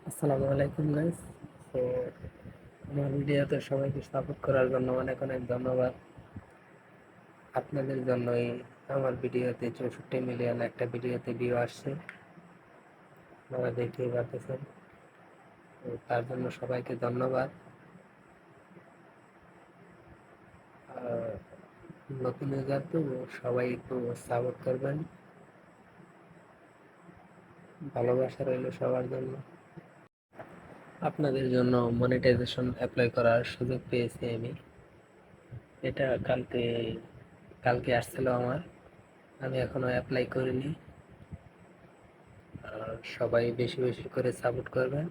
আসসালামু আলাইকুম গাইস। তো আমার ভিডিওতে সবাইকে সাপোর্ট করার জন্য অনেক অনেক ধন্যবাদ। আপনাদের জন্যই আমার ভিডিওতে 64 মিলিয়ন একটা ভিডিওতে ভিউ আসছে, আপনারা দেখতেই পাচ্ছেন। তো তার জন্য সবাইকে ধন্যবাদ। আর নতুন ইউজার তো সবাই একটু সাপোর্ট করবেন, ভালোবাসা রইল সবার জন্য। আপনাদের জন্য মনিটাইজেশন অ্যাপ্লাই করার সুযোগ পেয়েছি আমি। এটা কালকে আসছিল আমার, আমি এখনো অ্যাপ্লাই করিনি। আর সবাই বেশি বেশি করে সাপোর্ট করবেন।